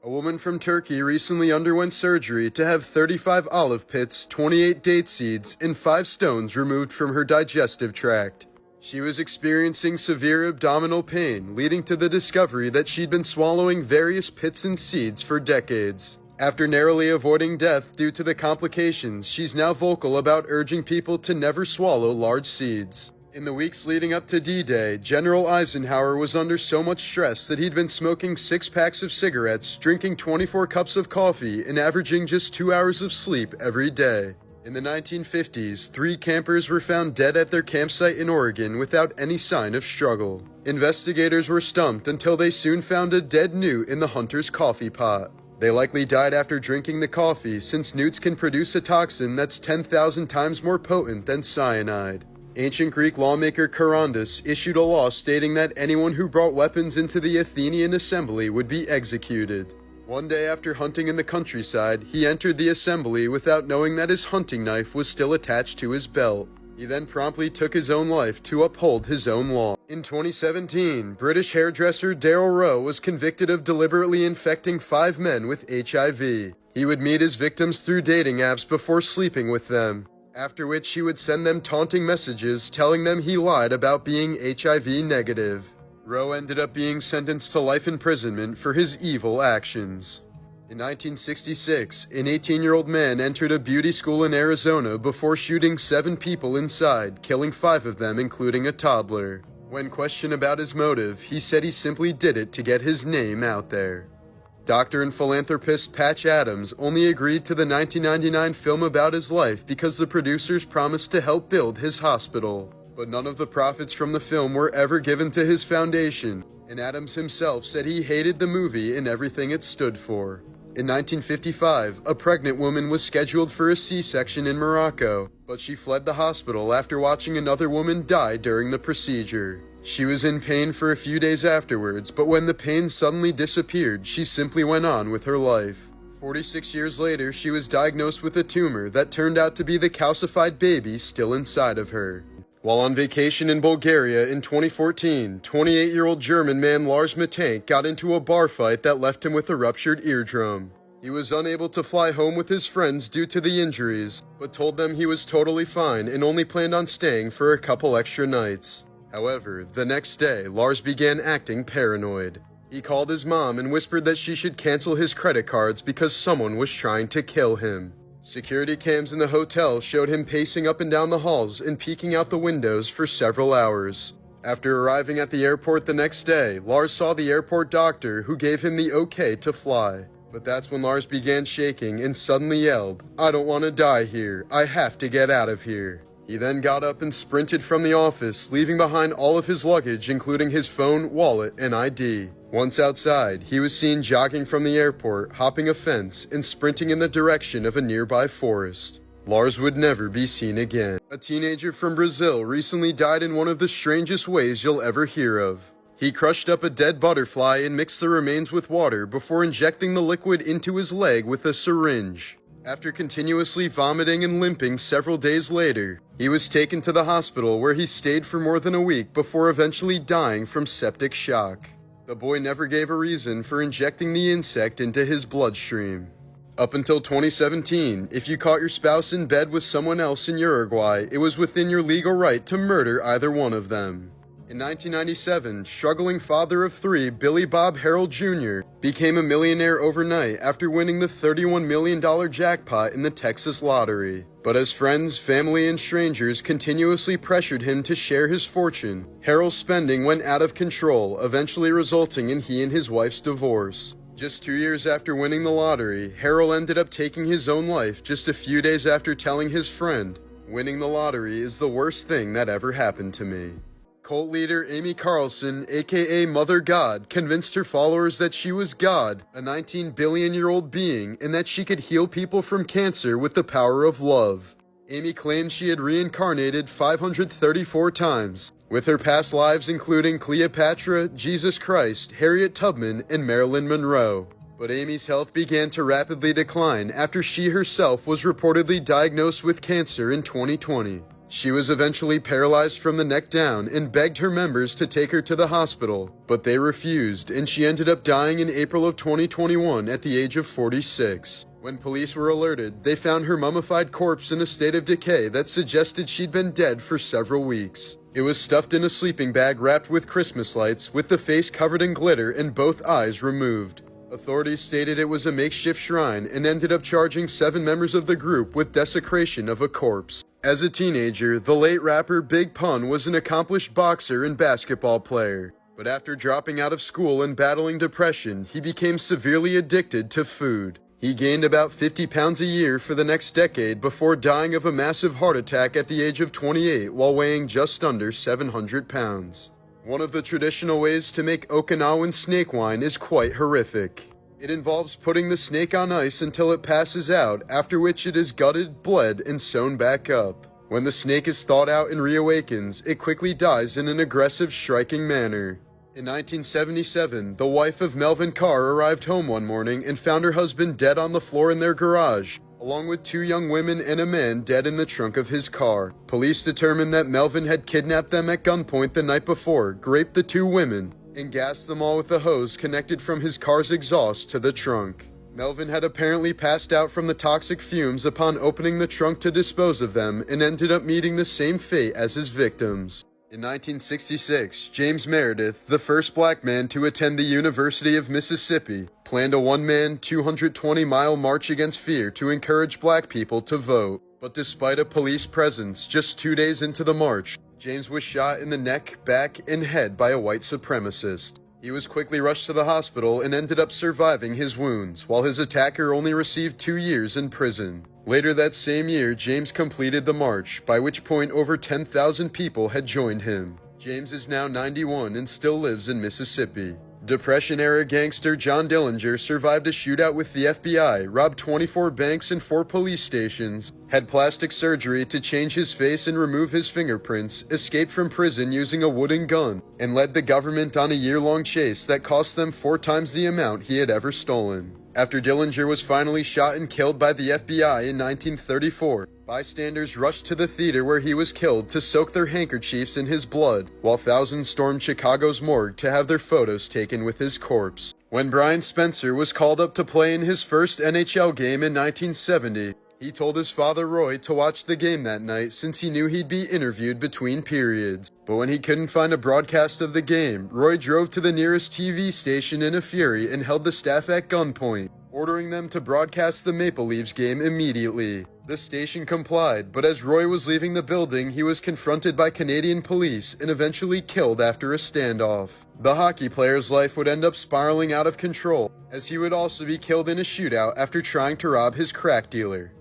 A woman from Turkey recently underwent surgery to have 35 olive pits, 28 date seeds, and 5 stones removed from her digestive tract. She was experiencing severe abdominal pain, leading to the discovery that she'd been swallowing various pits and seeds for decades. After narrowly avoiding death due to the complications, she's now vocal about urging people to never swallow large seeds. In the weeks leading up to D-Day, General Eisenhower was under so much stress that he'd been smoking 6 packs of cigarettes, drinking 24 cups of coffee, and averaging just 2 hours of sleep every day. In the 1950s, 3 campers were found dead at their campsite in Oregon without any sign of struggle. Investigators were stumped until they soon found a dead newt in the hunter's coffee pot. They likely died after drinking the coffee, since newts can produce a toxin that's 10,000 times more potent than cyanide. Ancient Greek lawmaker Charondas issued a law stating that anyone who brought weapons into the Athenian assembly would be executed. One day after hunting in the countryside, he entered the assembly without knowing that his hunting knife was still attached to his belt. He then promptly took his own life to uphold his own law. In 2017, British hairdresser Daryl Rowe was convicted of deliberately infecting 5 men with HIV. He would meet his victims through dating apps before sleeping with them, after which he would send them taunting messages telling them he lied about being HIV negative. Rowe ended up being sentenced to life imprisonment for his evil actions. In 1966, an 18-year-old man entered a beauty school in Arizona before shooting 7 people inside, killing 5 of them, including a toddler. When questioned about his motive, he said he simply did it to get his name out there. Doctor and philanthropist Patch Adams only agreed to the 1999 film about his life because the producers promised to help build his hospital. But none of the profits from the film were ever given to his foundation, and Adams himself said he hated the movie and everything it stood for. In 1955, a pregnant woman was scheduled for a C-section in Morocco, but she fled the hospital after watching another woman die during the procedure. She was in pain for a few days afterwards, but when the pain suddenly disappeared, she simply went on with her life. 46 years later, she was diagnosed with a tumor that turned out to be the calcified baby still inside of her. While on vacation in Bulgaria in 2014, 28-year-old German man Lars Matank got into a bar fight that left him with a ruptured eardrum. He was unable to fly home with his friends due to the injuries, but told them he was totally fine and only planned on staying for a couple extra nights. However, the next day, Lars began acting paranoid. He called his mom and whispered that she should cancel his credit cards because someone was trying to kill him. Security cams in the hotel showed him pacing up and down the halls and peeking out the windows for several hours. After arriving at the airport the next day, Lars saw the airport doctor, who gave him the okay to fly. But that's when Lars began shaking and suddenly yelled, "I don't want to die here. I have to get out of here." He then got up and sprinted from the office, leaving behind all of his luggage, including his phone, wallet, and ID. Once outside, he was seen jogging from the airport, hopping a fence, and sprinting in the direction of a nearby forest. Lars would never be seen again. A teenager from Brazil recently died in one of the strangest ways you'll ever hear of. He crushed up a dead butterfly and mixed the remains with water before injecting the liquid into his leg with a syringe. After continuously vomiting and limping several days later, he was taken to the hospital where he stayed for more than a week before eventually dying from septic shock. The boy never gave a reason for injecting the insect into his bloodstream. Up until 2017, if you caught your spouse in bed with someone else in Uruguay, it was within your legal right to murder either one of them. In 1997, struggling father of 3 Billy Bob Harold Jr. became a millionaire overnight after winning the $31 million jackpot in the Texas lottery. But as friends, family, and strangers continuously pressured him to share his fortune, Harold's spending went out of control, eventually resulting in he and his wife's divorce. Just 2 years after winning the lottery, Harold ended up taking his own life just a few days after telling his friend, "Winning the lottery is the worst thing that ever happened to me." Cult leader Amy Carlson, aka Mother God, convinced her followers that she was God, a 19 billion-year-old being, and that she could heal people from cancer with the power of love. Amy claimed she had reincarnated 534 times, with her past lives including Cleopatra, Jesus Christ, Harriet Tubman, and Marilyn Monroe. But Amy's health began to rapidly decline after she herself was reportedly diagnosed with cancer in 2020. She was eventually paralyzed from the neck down and begged her members to take her to the hospital, but they refused, and she ended up dying in April of 2021 at the age of 46. When police were alerted, they found her mummified corpse in a state of decay that suggested she'd been dead for several weeks. It was stuffed in a sleeping bag wrapped with Christmas lights, with the face covered in glitter and both eyes removed. Authorities stated it was a makeshift shrine and ended up charging 7 members of the group with desecration of a corpse. As a teenager, the late rapper Big Pun was an accomplished boxer and basketball player. But after dropping out of school and battling depression, he became severely addicted to food. He gained about 50 pounds a year for the next decade before dying of a massive heart attack at the age of 28 while weighing just under 700 pounds. One of the traditional ways to make Okinawan snake wine is quite horrific. It involves putting the snake on ice until it passes out, after which it is gutted, bled, and sewn back up. When the snake is thawed out and reawakens, it quickly dies in an aggressive, striking manner. In 1977, the wife of Melvin Carr arrived home one morning and found her husband dead on the floor in their garage, along with 2 young women and a man dead in the trunk of his car. Police determined that Melvin had kidnapped them at gunpoint the night before, raped the 2 women, and gassed them all with a hose connected from his car's exhaust to the trunk. Melvin had apparently passed out from the toxic fumes upon opening the trunk to dispose of them and ended up meeting the same fate as his victims. In 1966, James Meredith, the first black man to attend the University of Mississippi, planned a one-man, 220-mile march against fear to encourage black people to vote. But despite a police presence just 2 days into the march, James was shot in the neck, back, and head by a white supremacist. He was quickly rushed to the hospital and ended up surviving his wounds, while his attacker only received 2 years in prison. Later that same year, James completed the march, by which point over 10,000 people had joined him. James is now 91 and still lives in Mississippi. Depression-era gangster John Dillinger survived a shootout with the FBI, robbed 24 banks and 4 police stations, had plastic surgery to change his face and remove his fingerprints, escaped from prison using a wooden gun, and led the government on a year-long chase that cost them 4 times the amount he had ever stolen. After Dillinger was finally shot and killed by the FBI in 1934, bystanders rushed to the theater where he was killed to soak their handkerchiefs in his blood, while thousands stormed Chicago's morgue to have their photos taken with his corpse. When Brian Spencer was called up to play in his first NHL game in 1970, he told his father Roy to watch the game that night since he knew he'd be interviewed between periods. But when he couldn't find a broadcast of the game, Roy drove to the nearest TV station in a fury and held the staff at gunpoint, ordering them to broadcast the Maple Leafs game immediately. The station complied, but as Roy was leaving the building, he was confronted by Canadian police and eventually killed after a standoff. The hockey player's life would end up spiraling out of control, as he would also be killed in a shootout after trying to rob his crack dealer.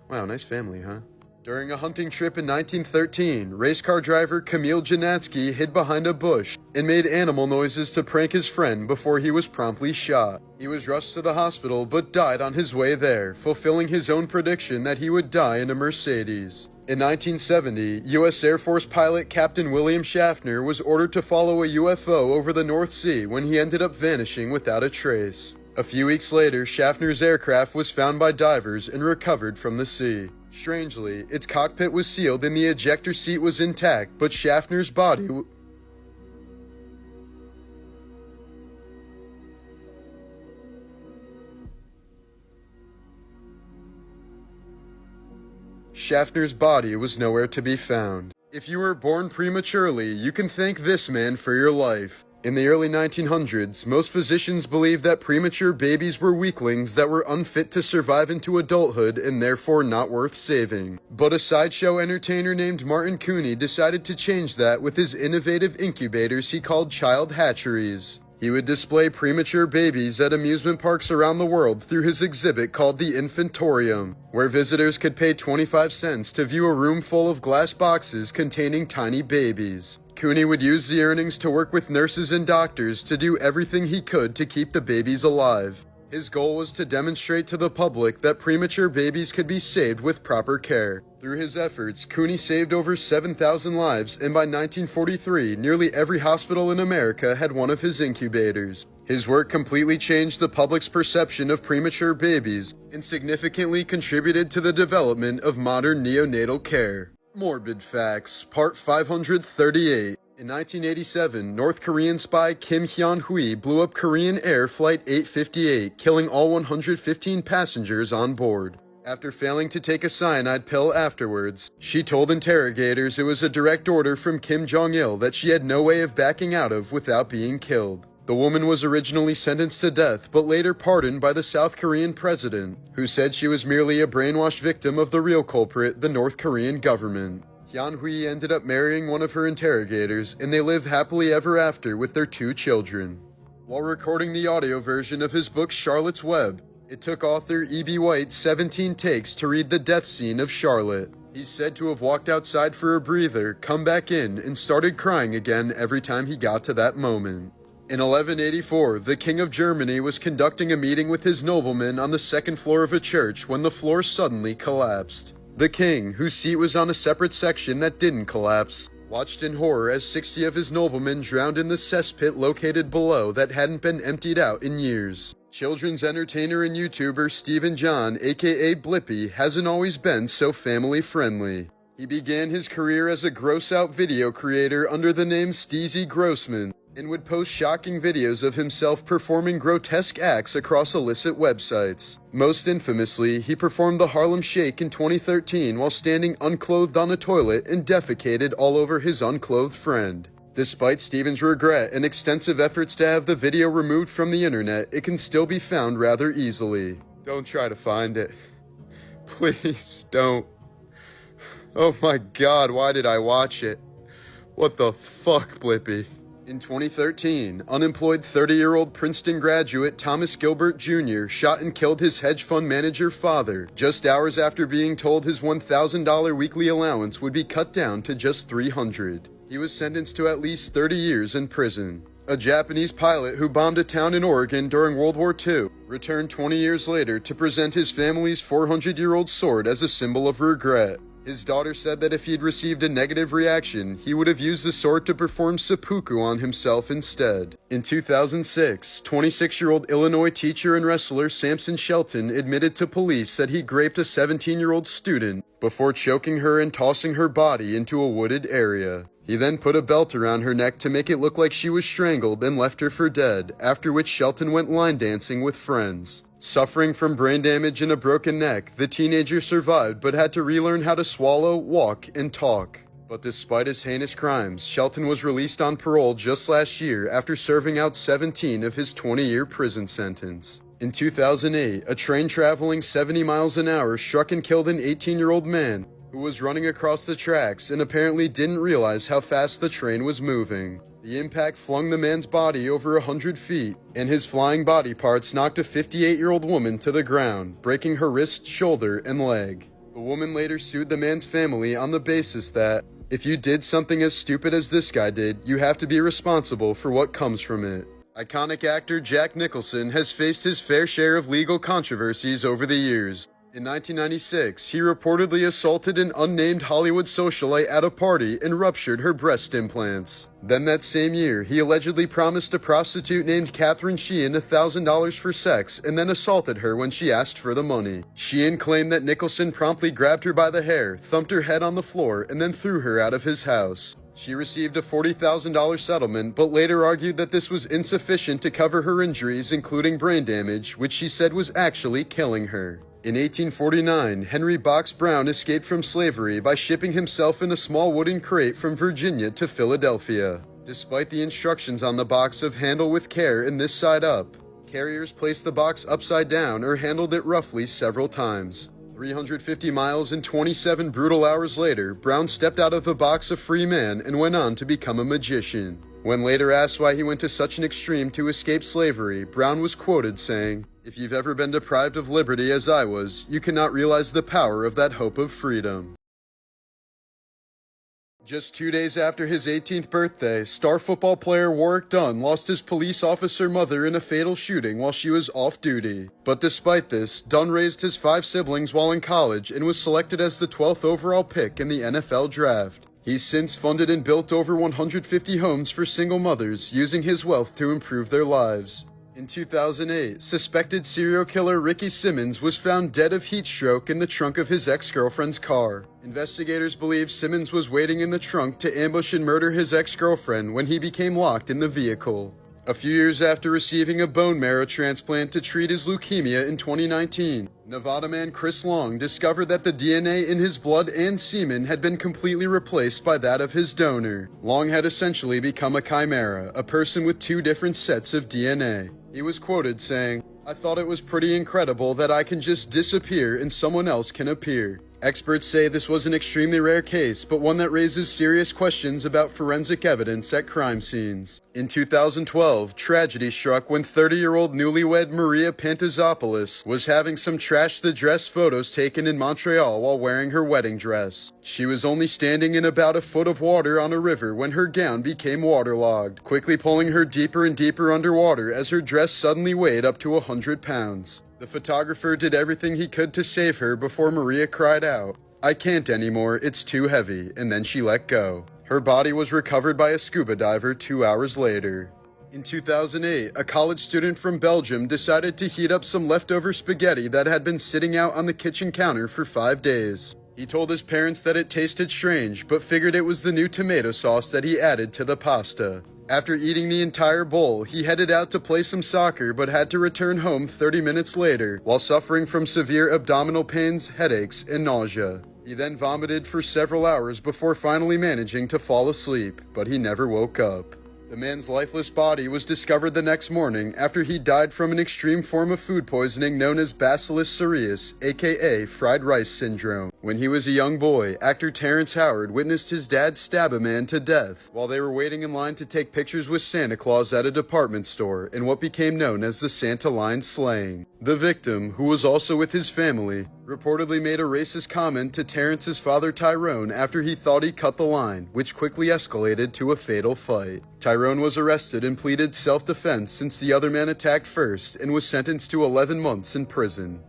Wow, nice family, huh? During a hunting trip in 1913, race car driver Camille Janatsky hid behind a bush and made animal noises to prank his friend before he was promptly shot. He was rushed to the hospital but died on his way there, fulfilling his own prediction that he would die in a Mercedes. In 1970, U.S. Air Force pilot Captain William Schaffner was ordered to follow a UFO over the North Sea when he ended up vanishing without a trace. A few weeks later, Schaffner's aircraft was found by divers and recovered from the sea. Strangely, its cockpit was sealed and the ejector seat was intact, but Schaffner's body was nowhere to be found. If you were born prematurely, you can thank this man for your life. In the early 1900s, most physicians believed that premature babies were weaklings that were unfit to survive into adulthood and therefore not worth saving. But a sideshow entertainer named Martin Cooney decided to change that with his innovative incubators he called child hatcheries. He would display premature babies at amusement parks around the world through his exhibit called the Infantorium, where visitors could pay 25 cents to view a room full of glass boxes containing tiny babies. Cooney would use the earnings to work with nurses and doctors to do everything he could to keep the babies alive. His goal was to demonstrate to the public that premature babies could be saved with proper care. Through his efforts, Cooney saved over 7,000 lives, and by 1943, nearly every hospital in America had one of his incubators. His work completely changed the public's perception of premature babies and significantly contributed to the development of modern neonatal care. Morbid Facts, Part 538. In 1987, North Korean spy Kim Hyun-hui blew up Korean Air Flight 858, killing all 115 passengers on board. After failing to take a cyanide pill afterwards, she told interrogators it was a direct order from Kim Jong-il that she had no way of backing out of without being killed. The woman was originally sentenced to death, but later pardoned by the South Korean president, who said she was merely a brainwashed victim of the real culprit, the North Korean government. Hyun-hui ended up marrying one of her interrogators, and they live happily ever after with their 2 children. While recording the audio version of his book Charlotte's Web, it took author E.B. White 17 takes to read the death scene of Charlotte. He's said to have walked outside for a breather, come back in, and started crying again every time he got to that moment. In 1184, the King of Germany was conducting a meeting with his noblemen on the 2nd floor of a church when the floor suddenly collapsed. The king, whose seat was on a separate section that didn't collapse, watched in horror as 60 of his noblemen drowned in the cesspit located below that hadn't been emptied out in years. Children's entertainer and YouTuber Stephen John, aka Blippi, hasn't always been so family-friendly. He began his career as a gross-out video creator under the name Steezy Grossman, and would post shocking videos of himself performing grotesque acts across illicit websites. Most infamously, he performed the Harlem Shake in 2013 while standing unclothed on a toilet and defecated all over his unclothed friend. Despite Steven's regret and extensive efforts to have the video removed from the internet, it can still be found rather easily. Don't try to find it. Please don't. Oh my god, why did I watch it? What the fuck, Blippi? In 2013, unemployed 30-year-old Princeton graduate Thomas Gilbert Jr. shot and killed his hedge fund manager father just hours after being told his $1,000 weekly allowance would be cut down to just $300. He was sentenced to at least 30 years in prison. A Japanese pilot who bombed a town in Oregon during World War II returned 20 years later to present his family's 400-year-old sword as a symbol of regret. His daughter said that if he'd received a negative reaction, he would have used the sword to perform seppuku on himself instead. In 2006, 26-year-old Illinois teacher and wrestler Samson Shelton admitted to police that he raped a 17-year-old student before choking her and tossing her body into a wooded area. He then put a belt around her neck to make it look like she was strangled and left her for dead, after which Shelton went line dancing with friends. Suffering from brain damage and a broken neck, the teenager survived but had to relearn how to swallow, walk, and talk. But despite his heinous crimes, Shelton was released on parole just last year after serving out 17 of his 20-year prison sentence. In 2008, a train traveling 70 miles an hour struck and killed an 18-year-old man who was running across the tracks and apparently didn't realize how fast the train was moving. The impact flung the man's body over 100 feet, and his flying body parts knocked a 58-year-old woman to the ground, breaking her wrist, shoulder, and leg. The woman later sued the man's family on the basis that, if you did something as stupid as this guy did, you have to be responsible for what comes from it. Iconic actor Jack Nicholson has faced his fair share of legal controversies over the years. In 1996, he reportedly assaulted an unnamed Hollywood socialite at a party and ruptured her breast implants. Then that same year, he allegedly promised a prostitute named Catherine Sheehan $1,000 for sex and then assaulted her when she asked for the money. Sheehan claimed that Nicholson promptly grabbed her by the hair, thumped her head on the floor, and then threw her out of his house. She received a $40,000 settlement, but later argued that this was insufficient to cover her injuries, including brain damage, which she said was actually killing her. In 1849, Henry Box Brown escaped from slavery by shipping himself in a small wooden crate from Virginia to Philadelphia. Despite the instructions on the box of handle with care and this side up, carriers placed the box upside down or handled it roughly several times. 350 miles and 27 brutal hours later, Brown stepped out of the box a free man and went on to become a magician. When later asked why he went to such an extreme to escape slavery, Brown was quoted saying, "If you've ever been deprived of liberty as I was, you cannot realize the power of that hope of freedom." Just 2 days after his 18th birthday, star football player Warwick Dunn lost his police officer mother in a fatal shooting while she was off duty. But despite this, Dunn raised his 5 siblings while in college and was selected as the 12th overall pick in the NFL draft. He's since funded and built over 150 homes for single mothers, using his wealth to improve their lives. In 2008, suspected serial killer Ricky Simmons was found dead of heat stroke in the trunk of his ex-girlfriend's car. Investigators believe Simmons was waiting in the trunk to ambush and murder his ex-girlfriend when he became locked in the vehicle. A few years after receiving a bone marrow transplant to treat his leukemia in 2019, Nevada man Chris Long discovered that the DNA in his blood and semen had been completely replaced by that of his donor. Long had essentially become a chimera, a person with two different sets of DNA. He was quoted saying, "I thought it was pretty incredible that I can just disappear and someone else can appear." Experts say this was an extremely rare case, but one that raises serious questions about forensic evidence at crime scenes. In 2012, tragedy struck when 30-year-old newlywed Maria Pantazopoulos was having some trash-the-dress photos taken in Montreal while wearing her wedding dress. She was only standing in about a foot of water on a river when her gown became waterlogged, quickly pulling her deeper and deeper underwater as her dress suddenly weighed up to 100 pounds. The photographer did everything he could to save her before Maria cried out, "I can't anymore, it's too heavy," and then she let go. Her body was recovered by a scuba diver 2 hours later. In 2008, a college student from Belgium decided to heat up some leftover spaghetti that had been sitting out on the kitchen counter for 5 days. He told his parents that it tasted strange, but figured it was the new tomato sauce that he added to the pasta. After eating the entire bowl, he headed out to play some soccer but had to return home 30 minutes later while suffering from severe abdominal pains, headaches, and nausea. He then vomited for several hours before finally managing to fall asleep, but he never woke up. The man's lifeless body was discovered the next morning after he died from an extreme form of food poisoning known as Bacillus cereus, aka fried rice syndrome. When he was a young boy, actor Terrence Howard witnessed his dad stab a man to death while they were waiting in line to take pictures with Santa Claus at a department store in what became known as the Santa line slaying. The victim, who was also with his family, reportedly made a racist comment to Terrence's father Tyrone after he thought he cut the line, which quickly escalated to a fatal fight. Tyrone was arrested and pleaded self-defense since the other man attacked first and was sentenced to 11 months in prison.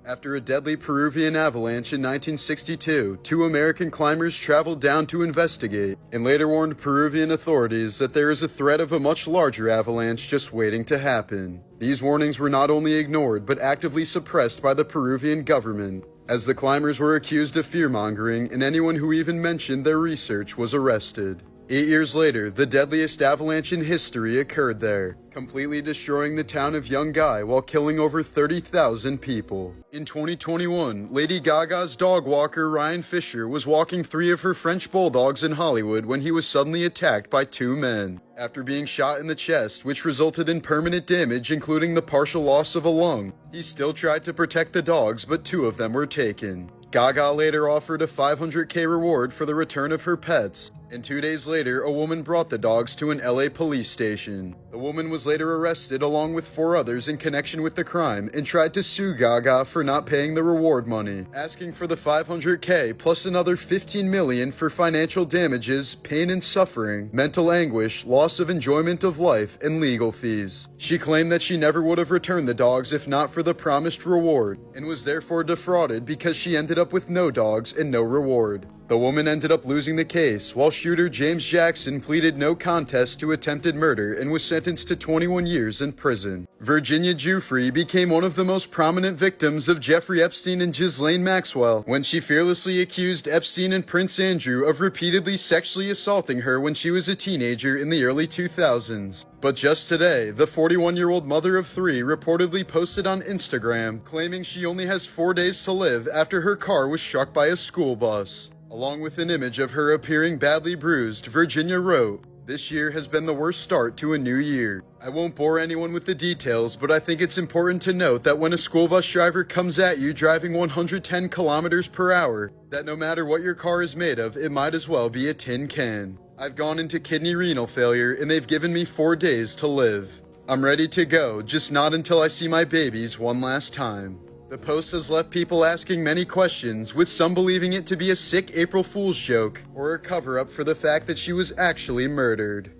After a deadly Peruvian avalanche in 1962, 2 American climbers traveled down to investigate and later warned Peruvian authorities that there is a threat of a much larger avalanche just waiting to happen. These warnings were not only ignored but actively suppressed by the Peruvian government, as the climbers were accused of fear-mongering and anyone who even mentioned their research was arrested. 8 years later, the deadliest avalanche in history occurred there, completely destroying the town of Yungay while killing over 30,000 people. In 2021, Lady Gaga's dog walker Ryan Fisher was walking 3 of her French bulldogs in Hollywood when he was suddenly attacked by 2 men. After being shot in the chest, which resulted in permanent damage including the partial loss of a lung, he still tried to protect the dogs, but 2 of them were taken. Gaga later offered a $500K reward for the return of her pets, and 2 days later, a woman brought the dogs to an LA police station. The woman was later arrested along with 4 others in connection with the crime and tried to sue Gaga for not paying the reward money, asking for the $500K plus another $15 million for financial damages, pain and suffering, mental anguish, loss of enjoyment of life, and legal fees. She claimed that she never would have returned the dogs if not for the promised reward, and was therefore defrauded because she ended up with no dogs and no reward. The woman ended up losing the case, while shooter James Jackson pleaded no contest to attempted murder and was sentenced to 21 years in prison. Virginia Giuffre became one of the most prominent victims of Jeffrey Epstein and Ghislaine Maxwell when she fearlessly accused Epstein and Prince Andrew of repeatedly sexually assaulting her when she was a teenager in the early 2000s. But just today, the 41-year-old mother of 3 reportedly posted on Instagram claiming she only has 4 days to live after her car was struck by a school bus. Along with an image of her appearing badly bruised, Virginia wrote, "This year has been the worst start to a new year. I won't bore anyone with the details, but I think it's important to note that when a school bus driver comes at you driving 110 kilometers per hour, that no matter what your car is made of, it might as well be a tin can. I've gone into kidney renal failure and they've given me 4 days to live. I'm ready to go, just not until I see my babies one last time." The post has left people asking many questions, with some believing it to be a sick April Fool's joke or a cover-up for the fact that she was actually murdered.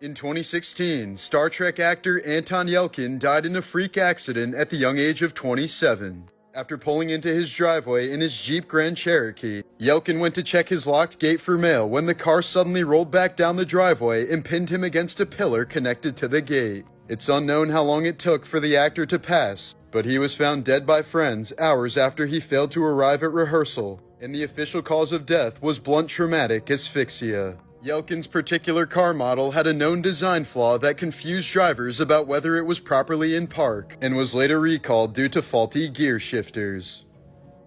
In 2016, Star Trek actor Anton Yelkin died in a freak accident at the young age of 27. After pulling into his driveway in his Jeep Grand Cherokee, Yelkin went to check his locked gate for mail when the car suddenly rolled back down the driveway and pinned him against a pillar connected to the gate. It's unknown how long it took for the actor to pass, but he was found dead by friends hours after he failed to arrive at rehearsal, and the official cause of death was blunt traumatic asphyxia. Yelkin's particular car model had a known design flaw that confused drivers about whether it was properly in park, and was later recalled due to faulty gear shifters.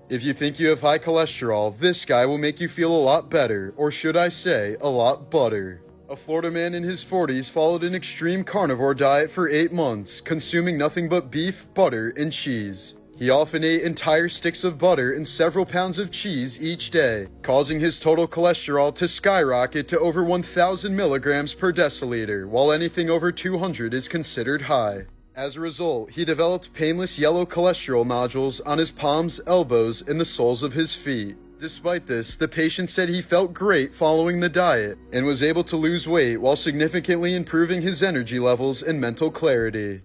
If you think you have high cholesterol, this guy will make you feel a lot better, or should I say, a lot butter. A Florida man in his 40s followed an extreme carnivore diet for 8 months, consuming nothing but beef, butter, and cheese. He often ate entire sticks of butter and several pounds of cheese each day, causing his total cholesterol to skyrocket to over 1,000 milligrams per deciliter, while anything over 200 is considered high. As a result, he developed painless yellow cholesterol nodules on his palms, elbows, and the soles of his feet. Despite this, the patient said he felt great following the diet, and was able to lose weight while significantly improving his energy levels and mental clarity.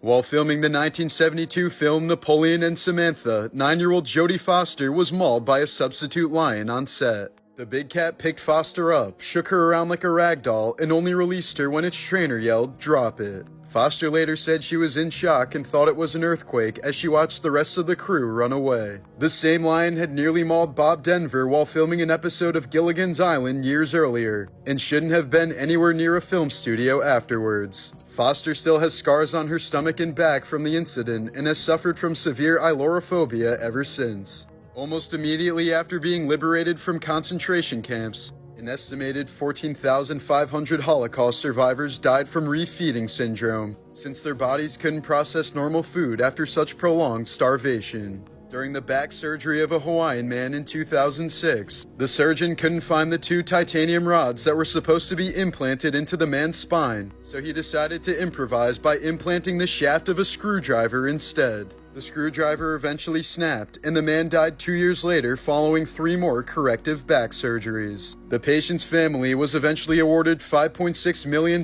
While filming the 1972 film Napoleon and Samantha, 9-year-old Jodie Foster was mauled by a substitute lion on set. The big cat picked Foster up, shook her around like a rag doll, and only released her when its trainer yelled, "Drop it." Foster later said she was in shock and thought it was an earthquake as she watched the rest of the crew run away. The same lion had nearly mauled Bob Denver while filming an episode of Gilligan's Island years earlier, and shouldn't have been anywhere near a film studio afterwards. Foster still has scars on her stomach and back from the incident and has suffered from severe ailurophobia ever since. Almost immediately after being liberated from concentration camps, an estimated 14,500 Holocaust survivors died from refeeding syndrome, since their bodies couldn't process normal food after such prolonged starvation. During the back surgery of a Hawaiian man in 2006, the surgeon couldn't find the 2 titanium rods that were supposed to be implanted into the man's spine, so he decided to improvise by implanting the shaft of a screwdriver instead. The screwdriver eventually snapped, and the man died 2 years later following 3 more corrective back surgeries. The patient's family was eventually awarded $5.6 million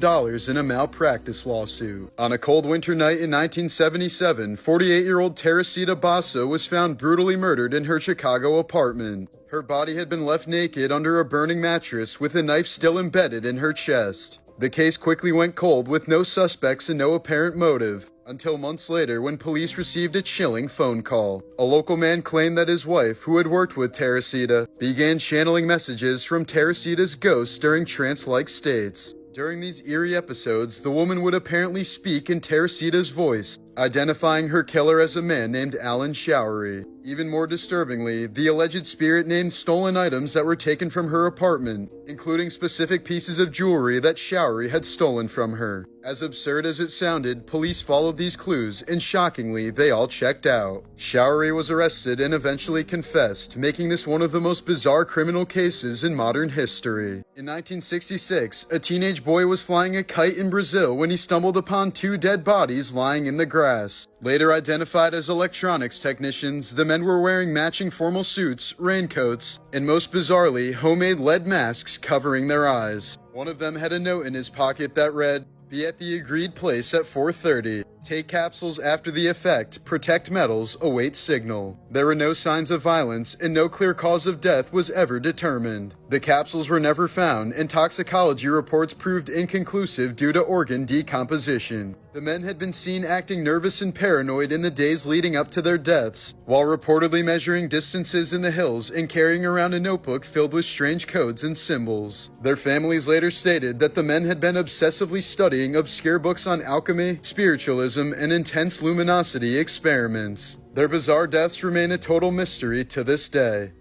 in a malpractice lawsuit. On a cold winter night in 1977, 48-year-old Teresita Basso was found brutally murdered in her Chicago apartment. Her body had been left naked under a burning mattress with a knife still embedded in her chest. The case quickly went cold with no suspects and no apparent motive, until months later when police received a chilling phone call. A local man claimed that his wife, who had worked with Teresita, began channeling messages from Teresita's ghost during trance-like states. During these eerie episodes, the woman would apparently speak in Teresita's voice, identifying her killer as a man named Alan Showery. Even more disturbingly, the alleged spirit named stolen items that were taken from her apartment, including specific pieces of jewelry that Showery had stolen from her. As absurd as it sounded, police followed these clues, and shockingly, they all checked out. Showery was arrested and eventually confessed, making this one of the most bizarre criminal cases in modern history. In 1966, a teenage boy was flying a kite in Brazil when he stumbled upon 2 dead bodies lying in the grass. Later identified as electronics technicians, the men were wearing matching formal suits, raincoats, and most bizarrely, homemade lead masks covering their eyes. One of them had a note in his pocket that read, "Be at the agreed place at 4:30. Take capsules after the effect. Protect metals. Await signal." There were no signs of violence, and no clear cause of death was ever determined. The capsules were never found, and toxicology reports proved inconclusive due to organ decomposition. The men had been seen acting nervous and paranoid in the days leading up to their deaths, while reportedly measuring distances in the hills and carrying around a notebook filled with strange codes and symbols. Their families later stated that the men had been obsessively studying obscure books on alchemy, spiritualism, and intense luminosity experiments. Their bizarre deaths remain a total mystery to this day.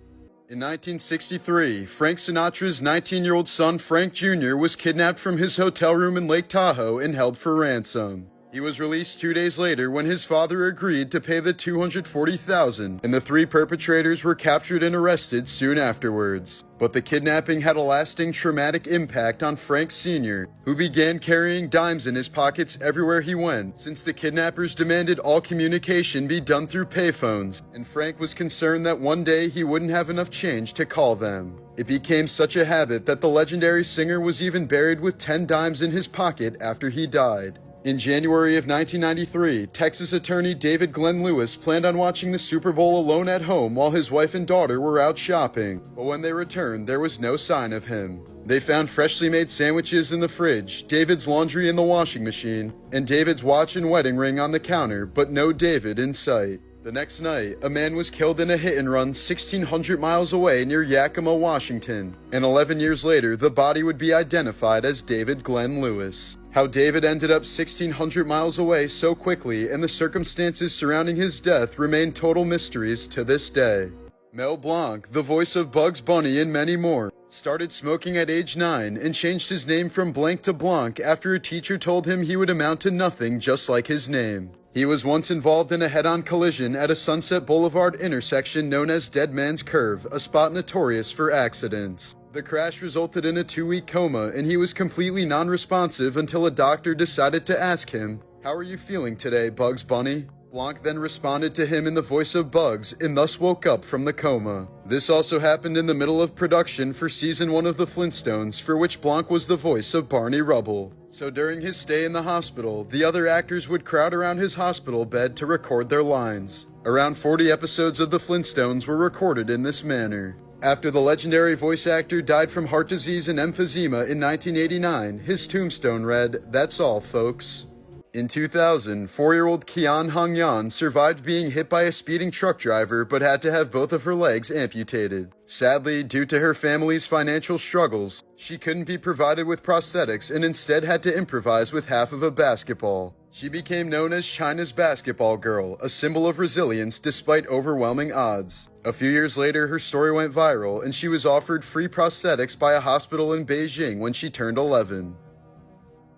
In 1963, Frank Sinatra's 19-year-old son Frank Jr. was kidnapped from his hotel room in Lake Tahoe and held for ransom. He was released 2 days later when his father agreed to pay the $240,000, and the 3 perpetrators were captured and arrested soon afterwards. But the kidnapping had a lasting traumatic impact on Frank Sr., who began carrying dimes in his pockets everywhere he went, since the kidnappers demanded all communication be done through payphones, and Frank was concerned that one day he wouldn't have enough change to call them. It became such a habit that the legendary singer was even buried with 10 dimes in his pocket after he died. In January of 1993, Texas attorney David Glenn Lewis planned on watching the Super Bowl alone at home while his wife and daughter were out shopping, but when they returned, there was no sign of him. They found freshly made sandwiches in the fridge, David's laundry in the washing machine, and David's watch and wedding ring on the counter, but no David in sight. The next night, a man was killed in a hit-and-run 1,600 miles away near Yakima, Washington, and 11 years later, the body would be identified as David Glenn Lewis. How David ended up 1,600 miles away so quickly and the circumstances surrounding his death remain total mysteries to this day. Mel Blanc, the voice of Bugs Bunny and many more, started smoking at age 9 and changed his name from Blank to Blanc after a teacher told him he would amount to nothing just like his name. He was once involved in a head-on collision at a Sunset Boulevard intersection known as Dead Man's Curve, a spot notorious for accidents. The crash resulted in a 2-week coma, and he was completely non-responsive until a doctor decided to ask him, "How are you feeling today, Bugs Bunny?" Blanc then responded to him in the voice of Bugs, and thus woke up from the coma. This also happened in the middle of production for season 1 of The Flintstones, for which Blanc was the voice of Barney Rubble. So during his stay in the hospital, the other actors would crowd around his hospital bed to record their lines. Around 40 episodes of The Flintstones were recorded in this manner. After the legendary voice actor died from heart disease and emphysema in 1989, his tombstone read, "That's all, folks." In 2000, 4-year-old Kian Hongyan survived being hit by a speeding truck driver but had to have both of her legs amputated. Sadly, due to her family's financial struggles, she couldn't be provided with prosthetics and instead had to improvise with half of a basketball. She became known as China's basketball girl, a symbol of resilience despite overwhelming odds. A few years later, her story went viral and she was offered free prosthetics by a hospital in Beijing when she turned 11.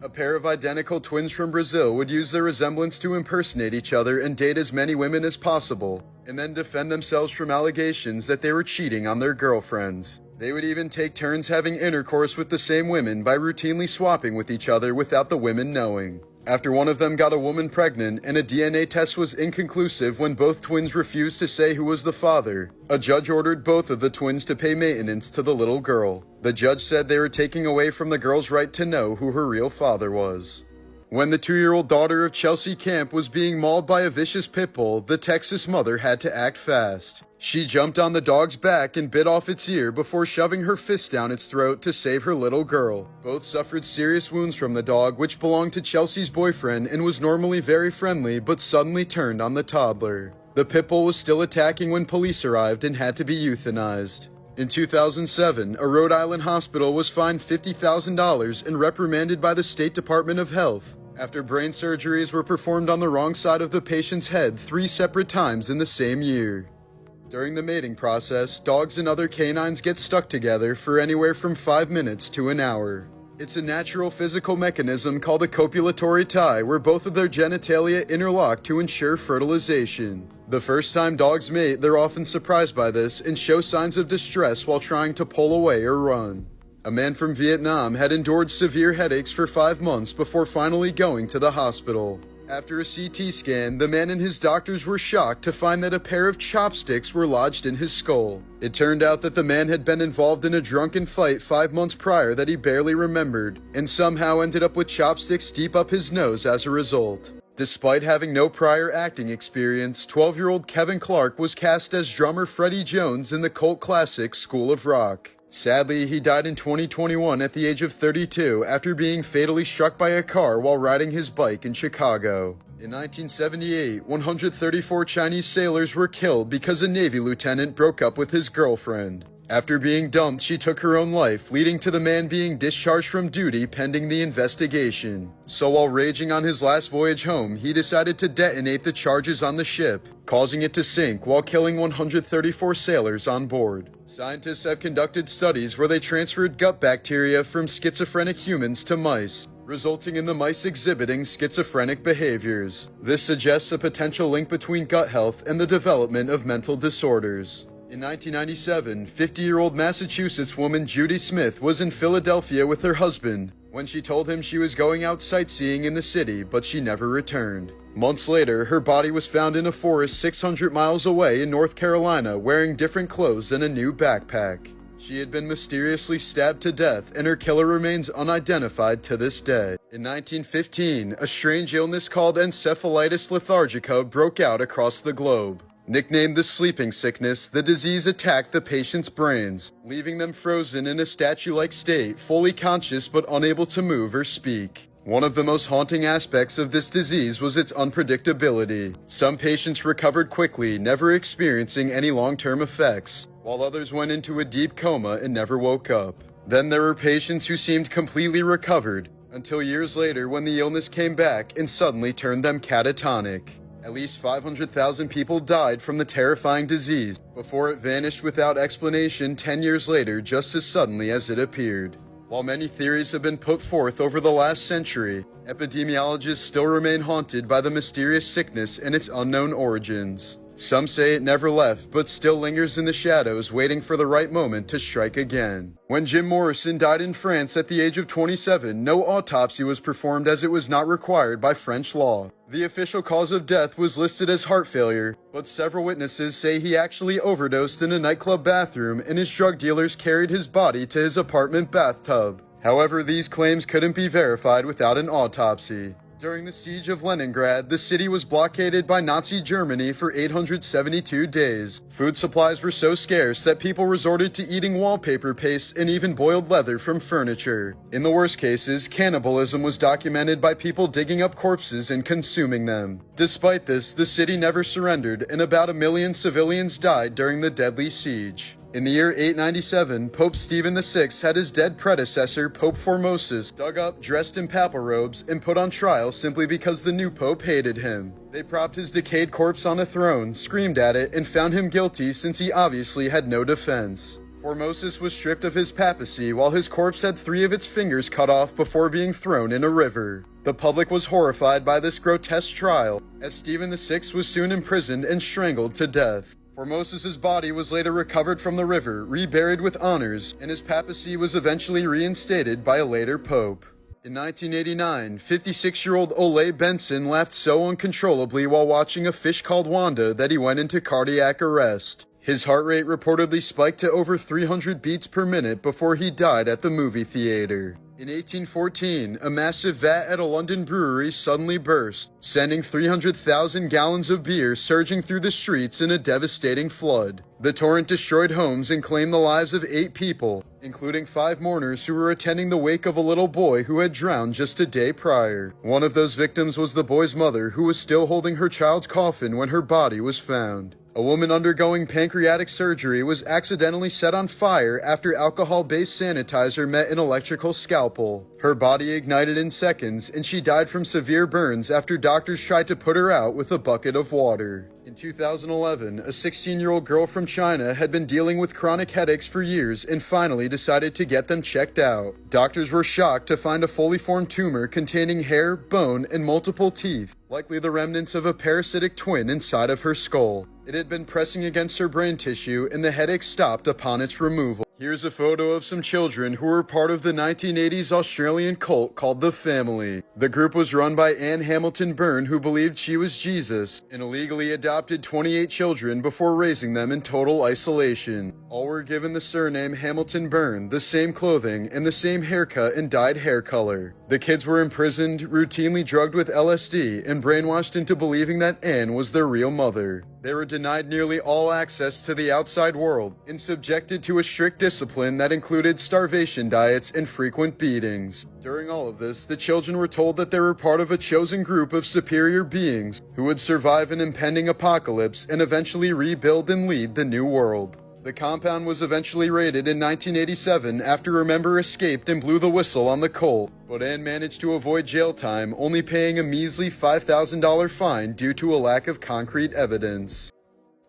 A pair of identical twins from Brazil would use their resemblance to impersonate each other and date as many women as possible, and then defend themselves from allegations that they were cheating on their girlfriends. They would even take turns having intercourse with the same women by routinely swapping with each other without the women knowing. After one of them got a woman pregnant and a DNA test was inconclusive when both twins refused to say who was the father, a judge ordered both of the twins to pay maintenance to the little girl. The judge said they were taking away from the girl's right to know who her real father was. When the 2-year-old daughter of Chelsea Camp was being mauled by a vicious pit bull, the Texas mother had to act fast. She jumped on the dog's back and bit off its ear before shoving her fist down its throat to save her little girl. Both suffered serious wounds from the dog, which belonged to Chelsea's boyfriend and was normally very friendly but suddenly turned on the toddler. The pit bull was still attacking when police arrived and had to be euthanized. In 2007, a Rhode Island hospital was fined $50,000 and reprimanded by the State Department of Health after brain surgeries were performed on the wrong side of the patient's head 3 separate times in the same year. During the mating process, dogs and other canines get stuck together for anywhere from 5 minutes to an hour. It's a natural physical mechanism called a copulatory tie where both of their genitalia interlock to ensure fertilization. The first time dogs mate, they're often surprised by this and show signs of distress while trying to pull away or run. A man from Vietnam had endured severe headaches for 5 months before finally going to the hospital. After a CT scan, the man and his doctors were shocked to find that a pair of chopsticks were lodged in his skull. It turned out that the man had been involved in a drunken fight 5 months prior that he barely remembered, and somehow ended up with chopsticks deep up his nose as a result. Despite having no prior acting experience, 12-year-old Kevin Clark was cast as drummer Freddie Jones in the cult classic School of Rock. Sadly, he died in 2021 at the age of 32 after being fatally struck by a car while riding his bike in Chicago. In 1978, 134 Chinese sailors were killed because a Navy lieutenant broke up with his girlfriend. After being dumped, she took her own life, leading to the man being discharged from duty pending the investigation. So while raging on his last voyage home, he decided to detonate the charges on the ship, causing it to sink while killing 134 sailors on board. Scientists have conducted studies where they transferred gut bacteria from schizophrenic humans to mice, resulting in the mice exhibiting schizophrenic behaviors. This suggests a potential link between gut health and the development of mental disorders. In 1997, 50-year-old Massachusetts woman Judy Smith was in Philadelphia with her husband when she told him she was going out sightseeing in the city, but she never returned. Months later, her body was found in a forest 600 miles away in North Carolina wearing different clothes and a new backpack. She had been mysteriously stabbed to death, and her killer remains unidentified to this day. In 1915, a strange illness called encephalitis lethargica broke out across the globe. Nicknamed the sleeping sickness, the disease attacked the patient's brains, leaving them frozen in a statue-like state, fully conscious but unable to move or speak. One of the most haunting aspects of this disease was its unpredictability. Some patients recovered quickly, never experiencing any long-term effects, while others went into a deep coma and never woke up. Then there were patients who seemed completely recovered, until years later when the illness came back and suddenly turned them catatonic. At least 500,000 people died from the terrifying disease before it vanished without explanation 10 years later, just as suddenly as it appeared. While many theories have been put forth over the last century, epidemiologists still remain haunted by the mysterious sickness and its unknown origins. Some say it never left, but still lingers in the shadows, waiting for the right moment to strike again. When Jim Morrison died in France at the age of 27, no autopsy was performed as it was not required by French law. The official cause of death was listed as heart failure, but several witnesses say he actually overdosed in a nightclub bathroom and his drug dealers carried his body to his apartment bathtub. However, these claims couldn't be verified without an autopsy. During the siege of Leningrad, the city was blockaded by Nazi Germany for 872 days. Food supplies were so scarce that people resorted to eating wallpaper paste and even boiled leather from furniture. In the worst cases, cannibalism was documented by people digging up corpses and consuming them. Despite this, the city never surrendered, and about 1 million civilians died during the deadly siege. In the year 897, Pope Stephen VI had his dead predecessor, Pope Formosus, dug up, dressed in papal robes, and put on trial simply because the new pope hated him. They propped his decayed corpse on a throne, screamed at it, and found him guilty since he obviously had no defense. Formosus was stripped of his papacy while his corpse had 3 of its fingers cut off before being thrown in a river. The public was horrified by this grotesque trial, as Stephen VI was soon imprisoned and strangled to death. Formosus's body was later recovered from the river, reburied with honors, and his papacy was eventually reinstated by a later pope. In 1989, 56-year-old Ole Benson laughed so uncontrollably while watching a fish called Wanda that he went into cardiac arrest. His heart rate reportedly spiked to over 300 beats per minute before he died at the movie theater. In 1814, a massive vat at a London brewery suddenly burst, sending 300,000 gallons of beer surging through the streets in a devastating flood. The torrent destroyed homes and claimed the lives of 8 people, including 5 mourners who were attending the wake of a little boy who had drowned just a day prior. One of those victims was the boy's mother, who was still holding her child's coffin when her body was found. A woman undergoing pancreatic surgery was accidentally set on fire after alcohol-based sanitizer met an electrical scalpel. Her body ignited in seconds, and she died from severe burns after doctors tried to put her out with a bucket of water. In 2011, a 16-year-old girl from China had been dealing with chronic headaches for years and finally decided to get them checked out. Doctors were shocked to find a fully formed tumor containing hair, bone, and multiple teeth, likely the remnants of a parasitic twin inside of her skull. It had been pressing against her brain tissue, and the headache stopped upon its removal. Here's a photo of some children who were part of the 1980s Australian cult called The Family. The group was run by Anne Hamilton Byrne, who believed she was Jesus, and illegally adopted 28 children before raising them in total isolation. All were given the surname Hamilton Byrne, the same clothing, and the same haircut and dyed hair color. The kids were imprisoned, routinely drugged with LSD, and brainwashed into believing that Anne was their real mother. They were denied nearly all access to the outside world and subjected to a strict discipline that included starvation diets and frequent beatings. During all of this, the children were told that they were part of a chosen group of superior beings who would survive an impending apocalypse and eventually rebuild and lead the new world. The compound was eventually raided in 1987 after a member escaped and blew the whistle on the cult, but Anne managed to avoid jail time, only paying a measly $5,000 fine due to a lack of concrete evidence.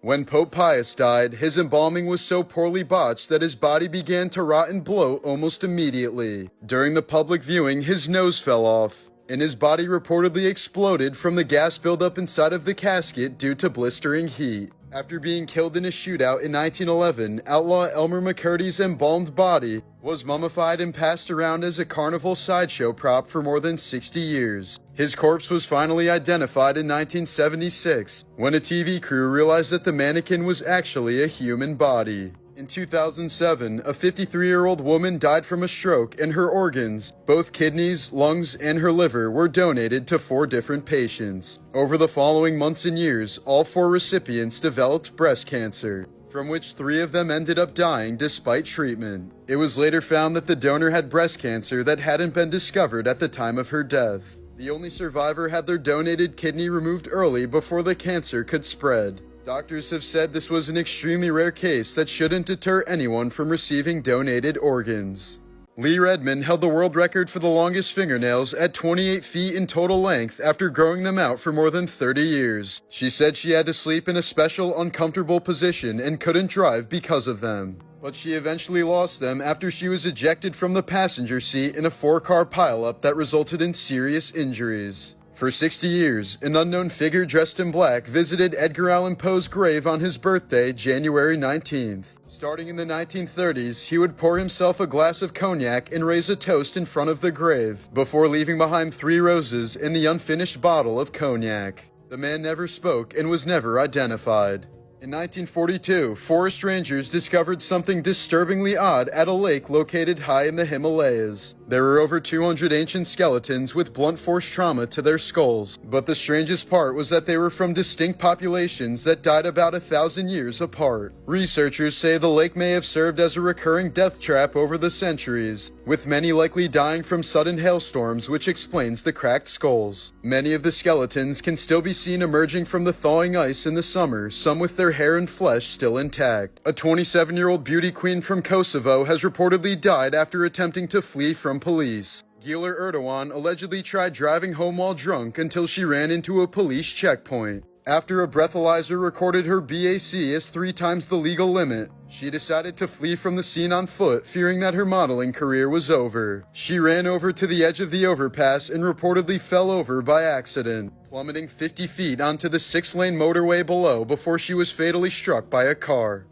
When Pope Pius died, his embalming was so poorly botched that his body began to rot and bloat almost immediately. During the public viewing, his nose fell off, and his body reportedly exploded from the gas buildup inside of the casket due to blistering heat. After being killed in a shootout in 1911, outlaw Elmer McCurdy's embalmed body was mummified and passed around as a carnival sideshow prop for more than 60 years. His corpse was finally identified in 1976, when a TV crew realized that the mannequin was actually a human body. In 2007, a 53-year-old woman died from a stroke and her organs, both kidneys, lungs, and her liver, were donated to 4 different patients. Over the following months and years, all 4 recipients developed breast cancer, from which 3 of them ended up dying despite treatment. It was later found that the donor had breast cancer that hadn't been discovered at the time of her death. The only survivor had their donated kidney removed early before the cancer could spread. Doctors have said this was an extremely rare case that shouldn't deter anyone from receiving donated organs. Lee Redmond held the world record for the longest fingernails at 28 feet in total length after growing them out for more than 30 years. She said she had to sleep in a special uncomfortable position and couldn't drive because of them. But she eventually lost them after she was ejected from the passenger seat in a 4-car pileup that resulted in serious injuries. For 60 years, an unknown figure dressed in black visited Edgar Allan Poe's grave on his birthday, January 19th. Starting in the 1930s, he would pour himself a glass of cognac and raise a toast in front of the grave, before leaving behind 3 roses and the unfinished bottle of cognac. The man never spoke and was never identified. In 1942, forest rangers discovered something disturbingly odd at a lake located high in the Himalayas. There were over 200 ancient skeletons with blunt force trauma to their skulls, but the strangest part was that they were from distinct populations that died about 1,000 years apart. Researchers say the lake may have served as a recurring death trap over the centuries, with many likely dying from sudden hailstorms, which explains the cracked skulls. Many of the skeletons can still be seen emerging from the thawing ice in the summer, some with their hair and flesh still intact. A 27-year-old beauty queen from Kosovo has reportedly died after attempting to flee from police. Güler Erdogan allegedly tried driving home while drunk until she ran into a police checkpoint. After a breathalyzer recorded her BAC as 3 times the legal limit, she decided to flee from the scene on foot, fearing that her modeling career was over. She ran over to the edge of the overpass and reportedly fell over by accident, plummeting 50 feet onto the 6-lane motorway below before she was fatally struck by a car.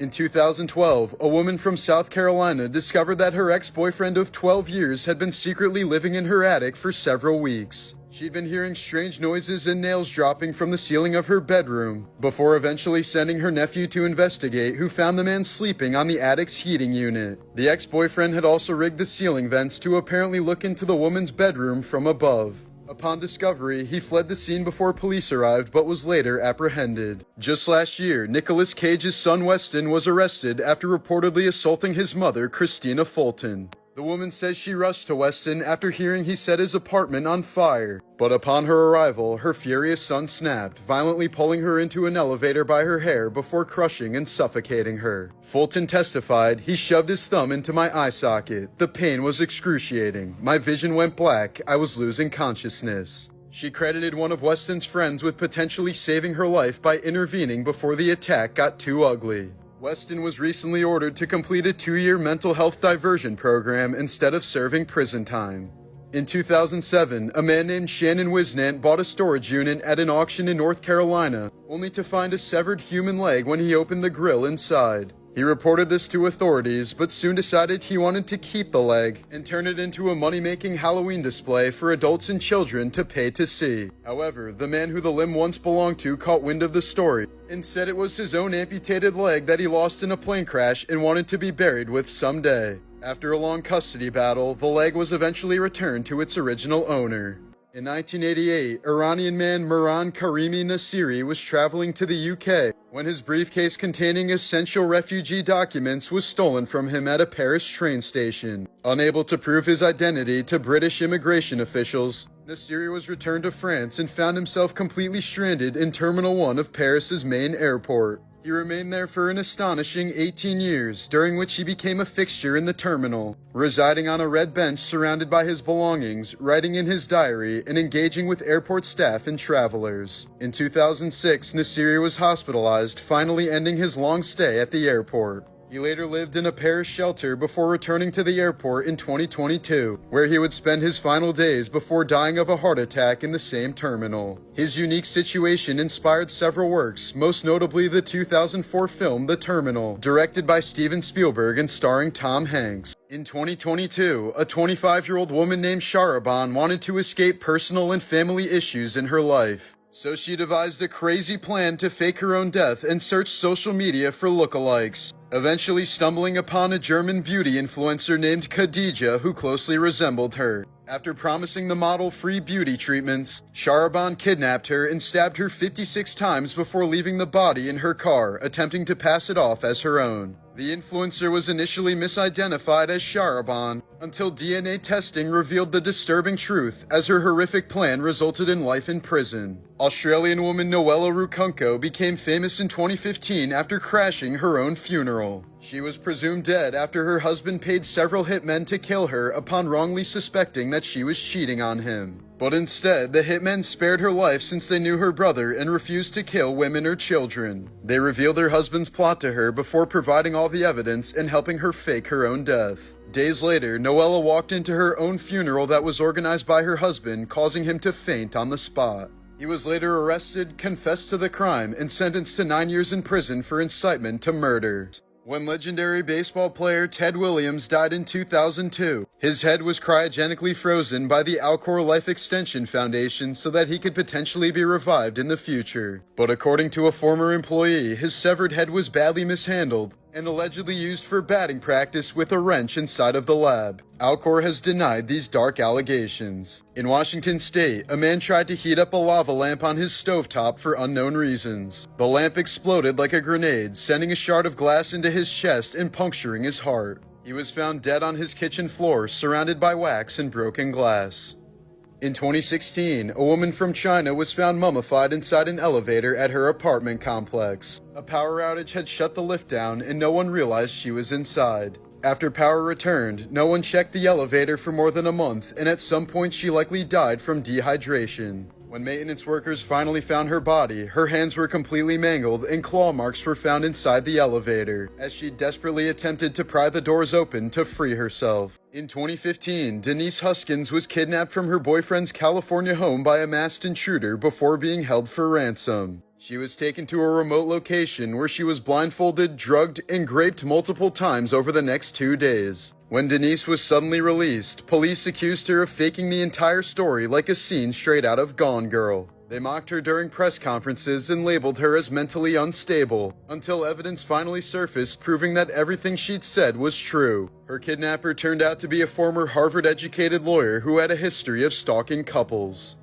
In 2012, a woman from South Carolina discovered that her ex-boyfriend of 12 years had been secretly living in her attic for several weeks. She'd been hearing strange noises and nails dropping from the ceiling of her bedroom, before eventually sending her nephew to investigate, who found the man sleeping on the attic's heating unit. The ex-boyfriend had also rigged the ceiling vents to apparently look into the woman's bedroom from above. Upon discovery, he fled the scene before police arrived but was later apprehended. Just last year, Nicolas Cage's son Weston was arrested after reportedly assaulting his mother, Christina Fulton. The woman says she rushed to Weston after hearing he set his apartment on fire, but upon her arrival, her furious son snapped, violently pulling her into an elevator by her hair before crushing and suffocating her. Fulton testified, "He shoved his thumb into my eye socket. The pain was excruciating. My vision went black. I was losing consciousness." She credited one of Weston's friends with potentially saving her life by intervening before the attack got too ugly. Weston was recently ordered to complete a 2-year mental health diversion program instead of serving prison time. In 2007, a man named Shannon Wisnant bought a storage unit at an auction in North Carolina, only to find a severed human leg when he opened the grill inside. He reported this to authorities, but soon decided he wanted to keep the leg and turn it into a money-making Halloween display for adults and children to pay to see. However, the man who the limb once belonged to caught wind of the story and said it was his own amputated leg that he lost in a plane crash and wanted to be buried with someday. After a long custody battle, the leg was eventually returned to its original owner. In 1988, Iranian man Mehran Karimi Nasiri was traveling to the UK when his briefcase containing essential refugee documents was stolen from him at a Paris train station. Unable to prove his identity to British immigration officials, Nasiri was returned to France and found himself completely stranded in Terminal 1 of Paris's main airport. He remained there for an astonishing 18 years, during which he became a fixture in the terminal, residing on a red bench surrounded by his belongings, writing in his diary, and engaging with airport staff and travelers. In 2006, Nasiri was hospitalized, finally ending his long stay at the airport. He later lived in a Paris shelter before returning to the airport in 2022, where he would spend his final days before dying of a heart attack in the same terminal. His unique situation inspired several works, most notably the 2004 film The Terminal, directed by Steven Spielberg and starring Tom Hanks. In 2022, a 25-year-old woman named Sharaban wanted to escape personal and family issues in her life. So she devised a crazy plan to fake her own death and searched social media for lookalikes, eventually stumbling upon a German beauty influencer named Khadija who closely resembled her. After promising the model free beauty treatments, Sharaban kidnapped her and stabbed her 56 times before leaving the body in her car, attempting to pass it off as her own. The influencer was initially misidentified as Sharaban, until DNA testing revealed the disturbing truth, as her horrific plan resulted in life in prison. Australian woman Noella Rukunko became famous in 2015 after crashing her own funeral. She was presumed dead after her husband paid several hitmen to kill her upon wrongly suspecting that she was cheating on him. But instead, the hitmen spared her life since they knew her brother and refused to kill women or children. They revealed her husband's plot to her before providing all the evidence and helping her fake her own death. Days later, Noella walked into her own funeral that was organized by her husband, causing him to faint on the spot. He was later arrested, confessed to the crime, and sentenced to 9 years in prison for incitement to murder. When legendary baseball player Ted Williams died in 2002, his head was cryogenically frozen by the Alcor Life Extension Foundation so that he could potentially be revived in the future. But according to a former employee, his severed head was badly mishandled and allegedly used for batting practice with a wrench inside of the lab. Alcor has denied these dark allegations. In Washington state, a man tried to heat up a lava lamp on his stovetop for unknown reasons. The lamp exploded like a grenade, sending a shard of glass into his chest and puncturing his heart. He was found dead on his kitchen floor, surrounded by wax and broken glass. In 2016, a woman from China was found mummified inside an elevator at her apartment complex. A power outage had shut the lift down and no one realized she was inside. After power returned, no one checked the elevator for more than a month, and at some point she likely died from dehydration. When maintenance workers finally found her body, her hands were completely mangled and claw marks were found inside the elevator, as she desperately attempted to pry the doors open to free herself. In 2015, Denise Huskins was kidnapped from her boyfriend's California home by a masked intruder before being held for ransom. She was taken to a remote location where she was blindfolded, drugged, and raped multiple times over the next 2 days. When Denise was suddenly released, police accused her of faking the entire story like a scene straight out of Gone Girl. They mocked her during press conferences and labeled her as mentally unstable, until evidence finally surfaced proving that everything she'd said was true. Her kidnapper turned out to be a former Harvard-educated lawyer who had a history of stalking couples.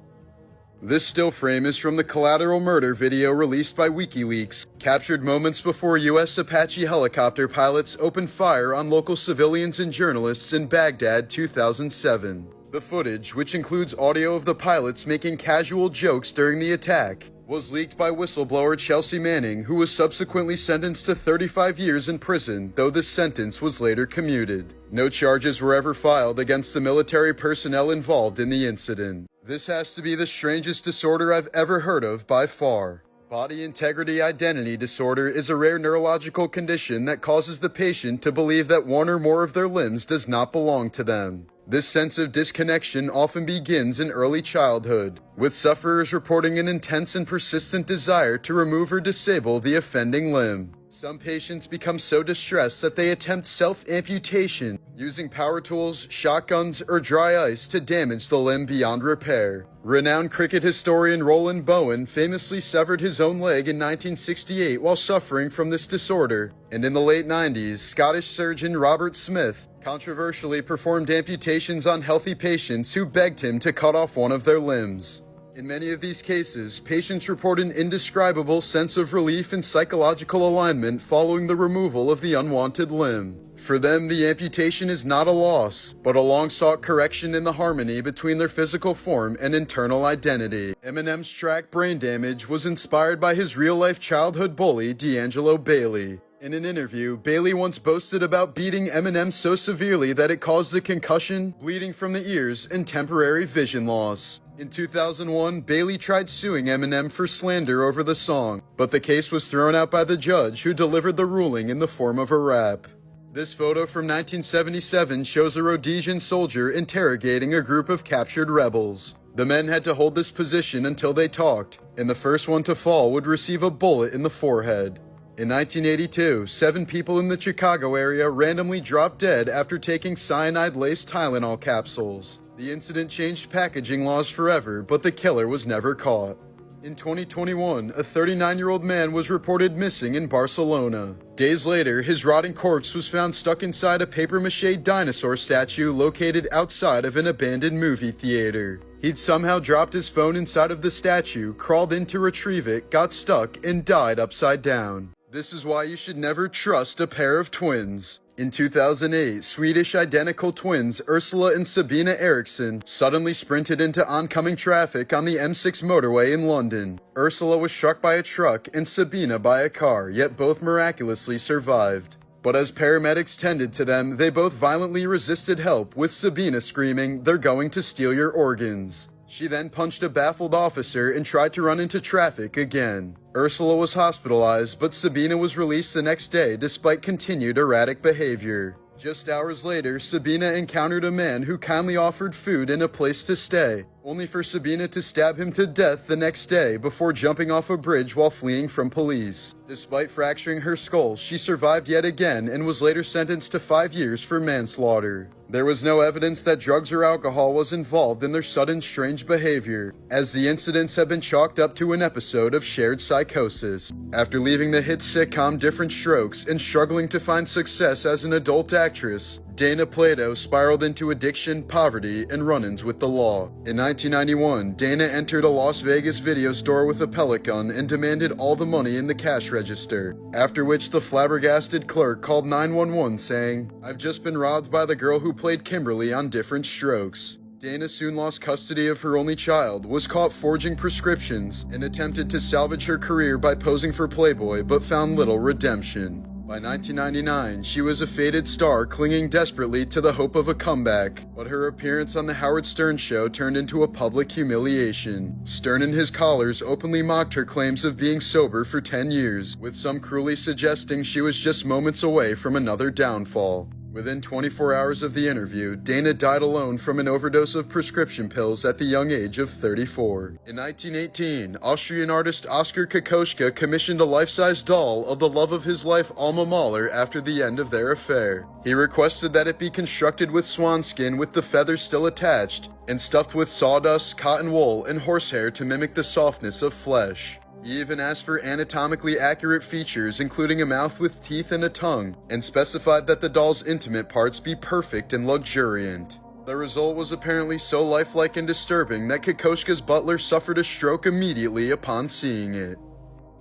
This still frame is from the Collateral Murder video released by WikiLeaks, captured moments before U.S. Apache helicopter pilots opened fire on local civilians and journalists in Baghdad 2007. The footage, which includes audio of the pilots making casual jokes during the attack, was leaked by whistleblower Chelsea Manning, who was subsequently sentenced to 35 years in prison, though this sentence was later commuted. No charges were ever filed against the military personnel involved in the incident. This has to be the strangest disorder I've ever heard of by far. Body integrity identity disorder is a rare neurological condition that causes the patient to believe that one or more of their limbs does not belong to them. This sense of disconnection often begins in early childhood, with sufferers reporting an intense and persistent desire to remove or disable the offending limb. Some patients become so distressed that they attempt self-amputation, using power tools, shotguns, or dry ice to damage the limb beyond repair. Renowned cricket historian Roland Bowen famously severed his own leg in 1968 while suffering from this disorder, and in the late 90s, Scottish surgeon Robert Smith controversially performed amputations on healthy patients who begged him to cut off one of their limbs. In many of these cases, patients report an indescribable sense of relief and psychological alignment following the removal of the unwanted limb. For them, the amputation is not a loss, but a long-sought correction in the harmony between their physical form and internal identity. Eminem's track Brain Damage was inspired by his real-life childhood bully, D'Angelo Bailey. In an interview, Bailey once boasted about beating Eminem so severely that it caused a concussion, bleeding from the ears, and temporary vision loss. In 2001, Bailey tried suing Eminem for slander over the song, but the case was thrown out by the judge who delivered the ruling in the form of a rap. This photo from 1977 shows a Rhodesian soldier interrogating a group of captured rebels. The men had to hold this position until they talked, and the first one to fall would receive a bullet in the forehead. In 1982, 7 people in the Chicago area randomly dropped dead after taking cyanide-laced Tylenol capsules. The incident changed packaging laws forever, but the killer was never caught. In 2021, a 39-year-old man was reported missing in Barcelona. Days later, his rotting corpse was found stuck inside a papier-mâché dinosaur statue located outside of an abandoned movie theater. He'd somehow dropped his phone inside of the statue, crawled in to retrieve it, got stuck, and died upside down. This is why you should never trust a pair of twins. In 2008, Swedish identical twins Ursula and Sabina Eriksson suddenly sprinted into oncoming traffic on the M6 motorway in London. Ursula was struck by a truck and Sabina by a car, yet both miraculously survived. But as paramedics tended to them, they both violently resisted help, with Sabina screaming, "They're going to steal your organs." She then punched a baffled officer and tried to run into traffic again. Ursula was hospitalized, but Sabina was released the next day despite continued erratic behavior. Just hours later, Sabina encountered a man who kindly offered food and a place to stay, only for Sabina to stab him to death the next day before jumping off a bridge while fleeing from police. Despite fracturing her skull, she survived yet again and was later sentenced to 5 years for manslaughter. There was no evidence that drugs or alcohol was involved in their sudden strange behavior, as the incidents have been chalked up to an episode of shared psychosis. After leaving the hit sitcom Different Strokes and struggling to find success as an adult actress, Dana Plato spiraled into addiction, poverty, and run-ins with the law. In 1991, Dana entered a Las Vegas video store with a pellet gun and demanded all the money in the cash register, after which the flabbergasted clerk called 911 saying, "I've just been robbed by the girl who played Kimberly on Different Strokes." Dana soon lost custody of her only child, was caught forging prescriptions, and attempted to salvage her career by posing for Playboy, but found little redemption. By 1999, she was a faded star clinging desperately to the hope of a comeback, but her appearance on The Howard Stern Show turned into a public humiliation. Stern and his callers openly mocked her claims of being sober for 10 years, with some cruelly suggesting she was just moments away from another downfall. Within 24 hours of the interview, Dana died alone from an overdose of prescription pills at the young age of 34. In 1918, Austrian artist Oskar Kokoschka commissioned a life-size doll of the love of his life Alma Mahler after the end of their affair. He requested that it be constructed with swan skin with the feathers still attached, and stuffed with sawdust, cotton wool, and horsehair to mimic the softness of flesh. He even asked for anatomically accurate features, including a mouth with teeth and a tongue, and specified that the doll's intimate parts be perfect and luxuriant. The result was apparently so lifelike and disturbing that Kokoschka's butler suffered a stroke immediately upon seeing it.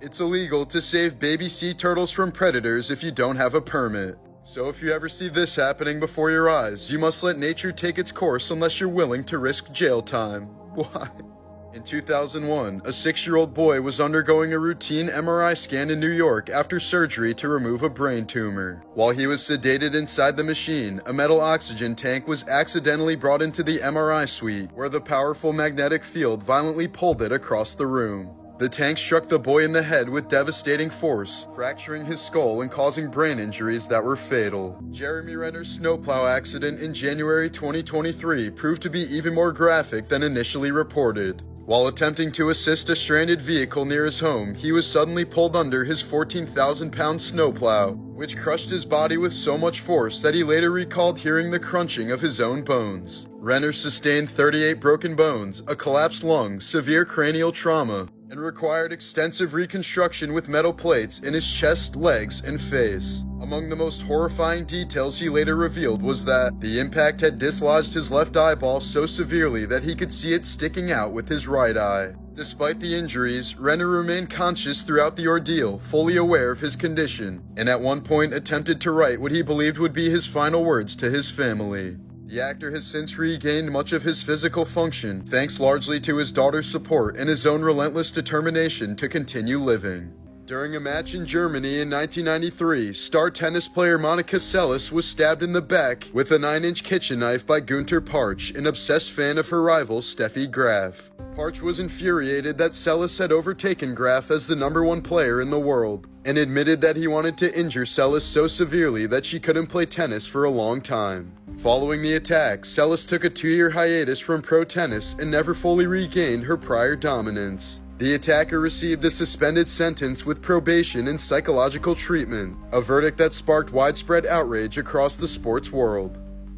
It's illegal to save baby sea turtles from predators if you don't have a permit. So if you ever see this happening before your eyes, you must let nature take its course unless you're willing to risk jail time. Why? In 2001, a 6-year-old boy was undergoing a routine MRI scan in New York after surgery to remove a brain tumor. While he was sedated inside the machine, a metal oxygen tank was accidentally brought into the MRI suite, where the powerful magnetic field violently pulled it across the room. The tank struck the boy in the head with devastating force, fracturing his skull and causing brain injuries that were fatal. Jeremy Renner's snowplow accident in January 2023 proved to be even more graphic than initially reported. While attempting to assist a stranded vehicle near his home, he was suddenly pulled under his 14,000-pound snowplow, which crushed his body with so much force that he later recalled hearing the crunching of his own bones. Renner sustained 38 broken bones, a collapsed lung, severe cranial trauma, and required extensive reconstruction with metal plates in his chest, legs, and face. Among the most horrifying details he later revealed was that the impact had dislodged his left eyeball so severely that he could see it sticking out with his right eye. Despite the injuries, Renner remained conscious throughout the ordeal, fully aware of his condition, and at one point attempted to write what he believed would be his final words to his family. The actor has since regained much of his physical function, thanks largely to his daughter's support and his own relentless determination to continue living. During a match in Germany in 1993, star tennis player Monica Seles was stabbed in the back with a 9-inch kitchen knife by Günter Parch, an obsessed fan of her rival Steffi Graf. Parch was infuriated that Seles had overtaken Graf as the #1 player in the world, and admitted that he wanted to injure Seles so severely that she couldn't play tennis for a long time. Following the attack, Seles took a 2-year hiatus from pro tennis and never fully regained her prior dominance. The attacker received a suspended sentence with probation and psychological treatment, a verdict that sparked widespread outrage across the sports world.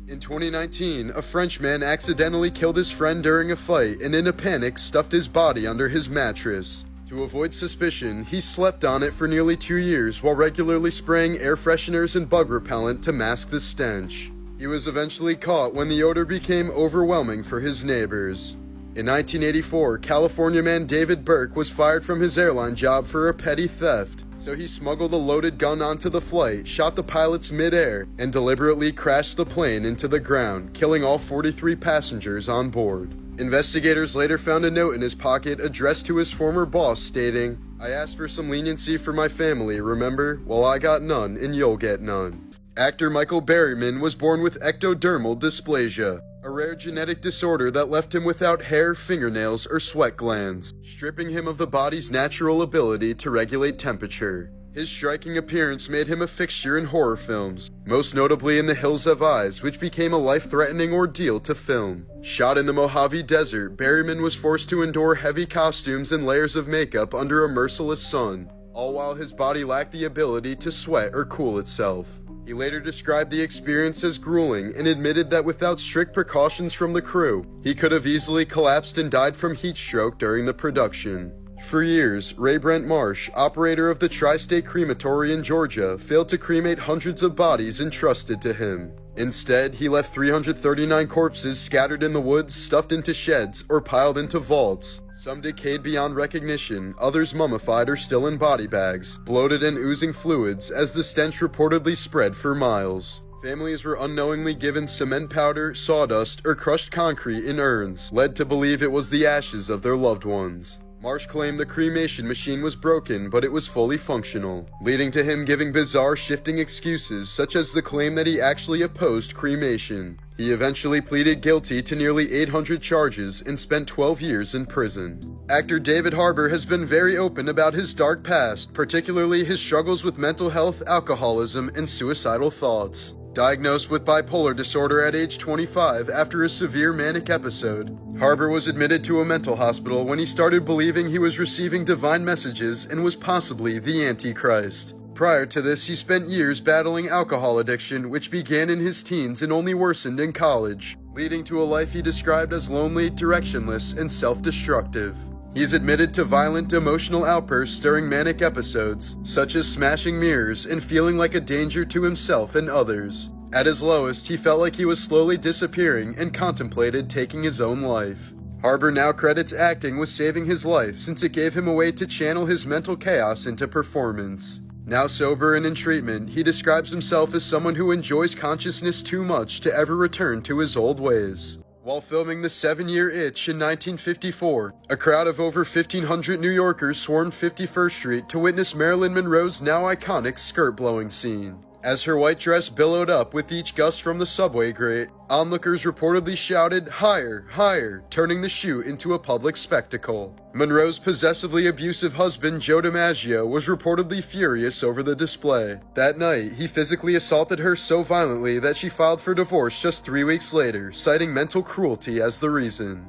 In 2019, a French man accidentally killed his friend during a fight and in a panic stuffed his body under his mattress. To avoid suspicion, he slept on it for nearly 2 years while regularly spraying air fresheners and bug repellent to mask the stench. He was eventually caught when the odor became overwhelming for his neighbors. In 1984, California man David Burke was fired from his airline job for a petty theft, so he smuggled a loaded gun onto the flight, shot the pilots mid-air, and deliberately crashed the plane into the ground, killing all 43 passengers on board. Investigators later found a note in his pocket addressed to his former boss stating, "I asked for some leniency for my family, remember? Well, I got none, and you'll get none." Actor Michael Berryman was born with ectodermal dysplasia, a rare genetic disorder that left him without hair, fingernails, or sweat glands, stripping him of the body's natural ability to regulate temperature. His striking appearance made him a fixture in horror films, most notably in The Hills Have Eyes, which became a life-threatening ordeal to film. Shot in the Mojave Desert, Berryman was forced to endure heavy costumes and layers of makeup under a merciless sun, all while his body lacked the ability to sweat or cool itself. He later described the experience as grueling and admitted that without strict precautions from the crew, he could have easily collapsed and died from heat stroke during the production. For years, Ray Brent Marsh, operator of the Tri-State Crematory in Georgia, failed to cremate hundreds of bodies entrusted to him. Instead, he left 339 corpses scattered in the woods, stuffed into sheds, or piled into vaults. Some decayed beyond recognition, others mummified or still in body bags, bloated and oozing fluids as the stench reportedly spread for miles. Families were unknowingly given cement powder, sawdust, or crushed concrete in urns, led to believe it was the ashes of their loved ones. Marsh claimed the cremation machine was broken, but it was fully functional, leading to him giving bizarre shifting excuses such as the claim that he actually opposed cremation. He eventually pleaded guilty to nearly 800 charges and spent 12 years in prison. Actor David Harbour has been very open about his dark past, particularly his struggles with mental health, alcoholism, and suicidal thoughts. Diagnosed with bipolar disorder at age 25 after a severe manic episode, Harbour was admitted to a mental hospital when he started believing he was receiving divine messages and was possibly the Antichrist. Prior to this, he spent years battling alcohol addiction, which began in his teens and only worsened in college, leading to a life he described as lonely, directionless, and self-destructive. He's admitted to violent emotional outbursts during manic episodes, such as smashing mirrors and feeling like a danger to himself and others. At his lowest, he felt like he was slowly disappearing and contemplated taking his own life. Harbour now credits acting with saving his life since it gave him a way to channel his mental chaos into performance. Now sober and in treatment, he describes himself as someone who enjoys consciousness too much to ever return to his old ways. While filming The 7-Year Itch in 1954, a crowd of over 1,500 New Yorkers swarmed 51st Street to witness Marilyn Monroe's now iconic skirt-blowing scene. As her white dress billowed up with each gust from the subway grate, onlookers reportedly shouted, "Higher, higher," turning the shoot into a public spectacle. Monroe's possessively abusive husband, Joe DiMaggio, was reportedly furious over the display. That night, he physically assaulted her so violently that she filed for divorce just 3 weeks later, citing mental cruelty as the reason.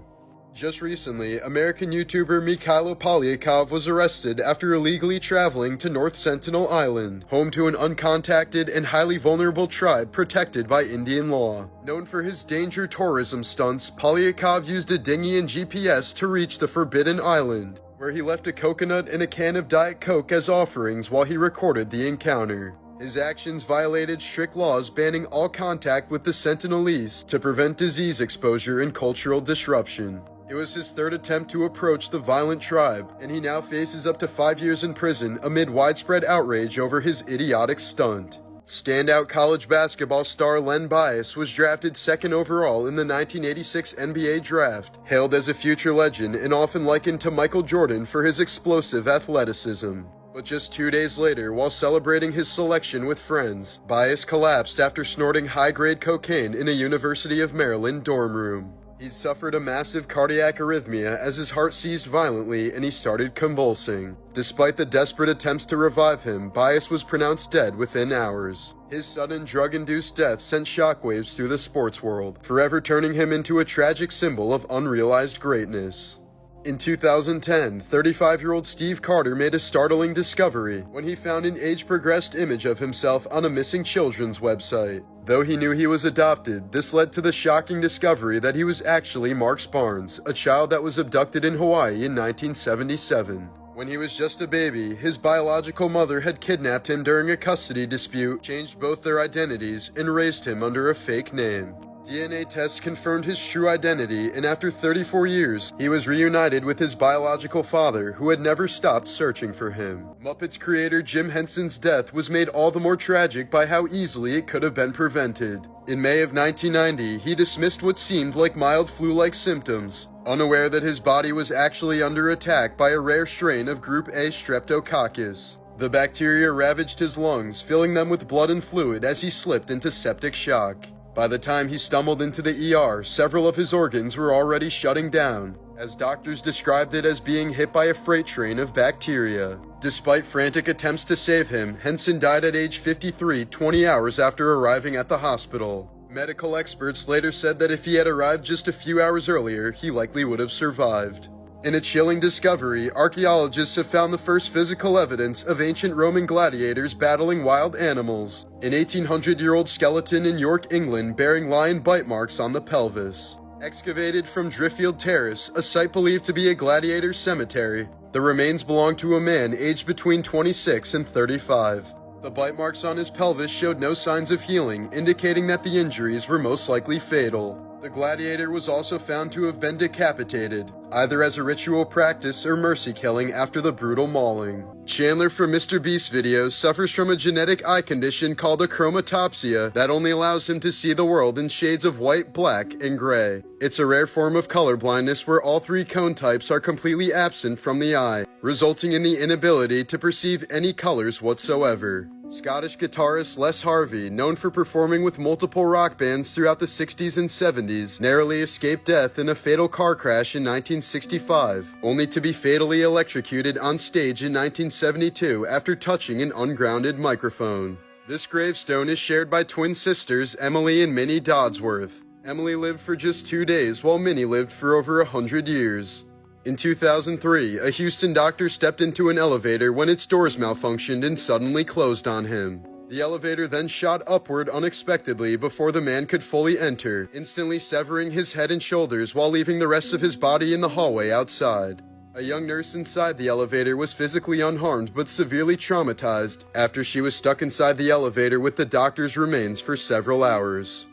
Just recently, American YouTuber Mikhailo Polyakov was arrested after illegally traveling to North Sentinel Island, home to an uncontacted and highly vulnerable tribe protected by Indian law. Known for his danger tourism stunts, Polyakov used a dinghy and GPS to reach the Forbidden Island, where he left a coconut and a can of Diet Coke as offerings while he recorded the encounter. His actions violated strict laws banning all contact with the Sentinelese to prevent disease exposure and cultural disruption. It was his third attempt to approach the violent tribe, and he now faces up to 5 years in prison amid widespread outrage over his idiotic stunt. Standout college basketball star Len Bias was drafted second overall in the 1986 NBA draft, hailed as a future legend and often likened to Michael Jordan for his explosive athleticism. But just 2 days later, while celebrating his selection with friends, Bias collapsed after snorting high-grade cocaine in a University of Maryland dorm room. He suffered a massive cardiac arrhythmia as his heart seized violently and he started convulsing. Despite the desperate attempts to revive him, Bias was pronounced dead within hours. His sudden drug-induced death sent shockwaves through the sports world, forever turning him into a tragic symbol of unrealized greatness. In 2010, 35-year-old Steve Carter made a startling discovery when he found an age-progressed image of himself on a missing children's website. Though he knew he was adopted, this led to the shocking discovery that he was actually Mark Barnes, a child that was abducted in Hawaii in 1977. When he was just a baby, his biological mother had kidnapped him during a custody dispute, changed both their identities, and raised him under a fake name. DNA tests confirmed his true identity, and after 34 years, he was reunited with his biological father, who had never stopped searching for him. Muppets creator Jim Henson's death was made all the more tragic by how easily it could have been prevented. In May of 1990, he dismissed what seemed like mild flu-like symptoms, unaware that his body was actually under attack by a rare strain of Group A streptococcus. The bacteria ravaged his lungs, filling them with blood and fluid as he slipped into septic shock. By the time he stumbled into the ER, several of his organs were already shutting down, as doctors described it as being hit by a freight train of bacteria. Despite frantic attempts to save him, Henson died at age 53, 20 hours after arriving at the hospital. Medical experts later said that if he had arrived just a few hours earlier, he likely would have survived. In a chilling discovery, archaeologists have found the first physical evidence of ancient Roman gladiators battling wild animals, an 1800-year-old skeleton in York, England bearing lion bite marks on the pelvis. Excavated from Driffield Terrace, a site believed to be a gladiator cemetery, the remains belong to a man aged between 26 and 35. The bite marks on his pelvis showed no signs of healing, indicating that the injuries were most likely fatal. The gladiator was also found to have been decapitated, either as a ritual practice or mercy killing after the brutal mauling. Chandler from Mr. Beast videos suffers from a genetic eye condition called achromatopsia that only allows him to see the world in shades of white, black, and gray. It's a rare form of color blindness where all three cone types are completely absent from the eye, resulting in the inability to perceive any colors whatsoever. Scottish guitarist Les Harvey, known for performing with multiple rock bands throughout the 60s and 70s, narrowly escaped death in a fatal car crash in 1965, only to be fatally electrocuted on stage in 1972 after touching an ungrounded microphone. This gravestone is shared by twin sisters Emily and Minnie Dodsworth. Emily lived for just 2 days, while Minnie lived for over 100 years. In 2003, a Houston doctor stepped into an elevator when its doors malfunctioned and suddenly closed on him. The elevator then shot upward unexpectedly before the man could fully enter, instantly severing his head and shoulders while leaving the rest of his body in the hallway outside. A young nurse inside the elevator was physically unharmed but severely traumatized after she was stuck inside the elevator with the doctor's remains for several hours.